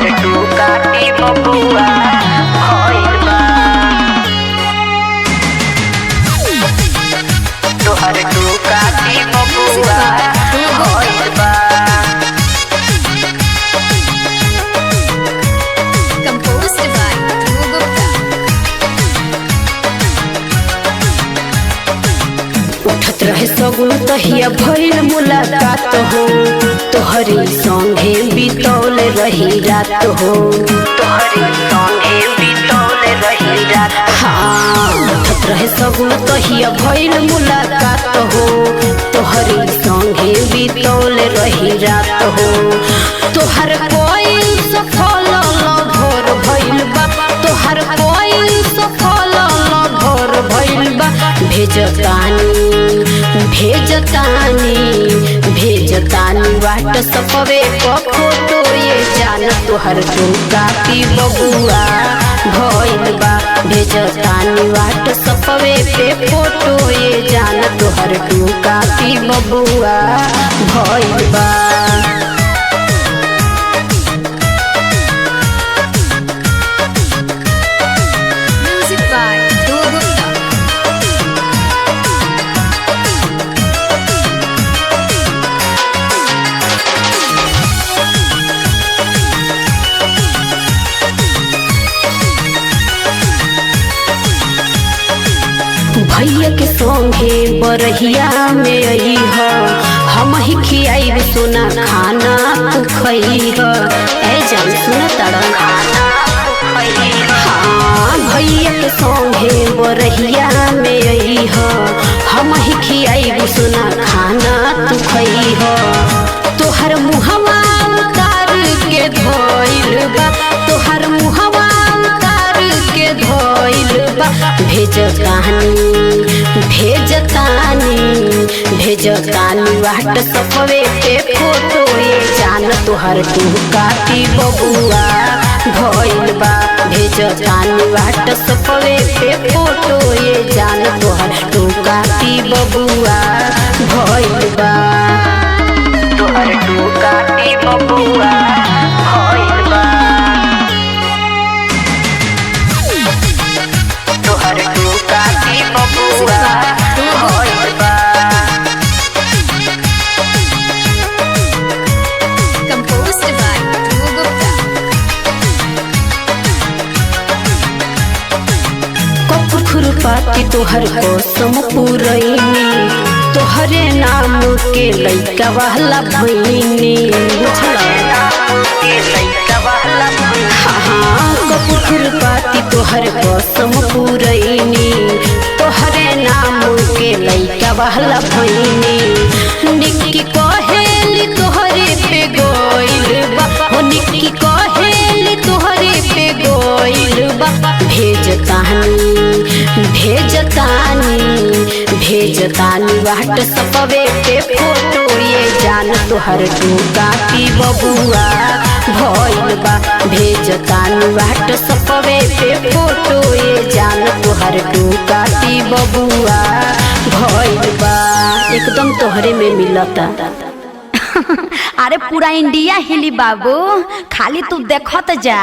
तोहर टूका की बबुआ भइल बा। तोहर टूका की बबुआ भइल बा। Composed by Dhruv Gupta. उठत रहे सगुन तहिया भइल मुलाकात हो, तोहरे संगे बितौल रही रात हो। तोहरे संगे बितौल रही रात। हाँ, उठत रहे सगुन तहिया भइल मुलाकात हो, तोहरे संगे बितौल रही रात हो। तोहर कोई सफल भोर भइल बा, तोहर कोई सफल भोर भइल बा। भेजतानी व्हाट्सएपवे पर फोटो, ये जान तोहर टूका की बबुआ भइल बा। भेजतानी व्हाट्सएपवे पे फोटो, ये जान तोहर टूका की बबुआ भइल बा। Music by Dhruv Gupta. भैया के संगे बरहिया में आई ह, हम ही खियाई सोना खाना तू खई ह। ए जान सुन तारा खाना तू खई ह। हाँ, भैया के संगे बरहिया में आई ह, हम ही खियाई सोना खाना तू खई ह। तोहर मुहवा उतार के धोइल बा, तोहर मुहवा उतार के धोइल बा। भेजतानी व्हाट्सएपवे पे फोटो, ये जान तोहर टूका की बबुआ भइल बा। भेजतानी व्हाट्सएपवे पे फोटो, ये जान तोहर टूका की बबुआ भइल बा। तोहर टूका की बबुआ भइल बा। तोहर टूका की बबुआ भइल बा। Composed by Dhruv Gupta. Kapoor खुरपाती तोहर कसम पुरैनी, तोहरे नाम के लइका वाला भइनी। हाँ, कपूर खुरपाती तोहर कसम पुरैनी, तोहरे नाम के लइका वाला भइनी। निक्की कहेली तोहरे पे गइल बा, हो निक्की कहेली तोहरे पे गइल बा। भेजतानी व्हाट्सएपवे पे फोटो, ये जान तोहर टूका की बबुआ भइल बा। भेजतानी व्हाट्सएपवे पे फोटो, ये जान तोहर टूका की बबुआ भइल बा। एकदम तोहरे में मिलता। अरे पूरा इंडिया हिली बाबू, खाली तू देखत जा।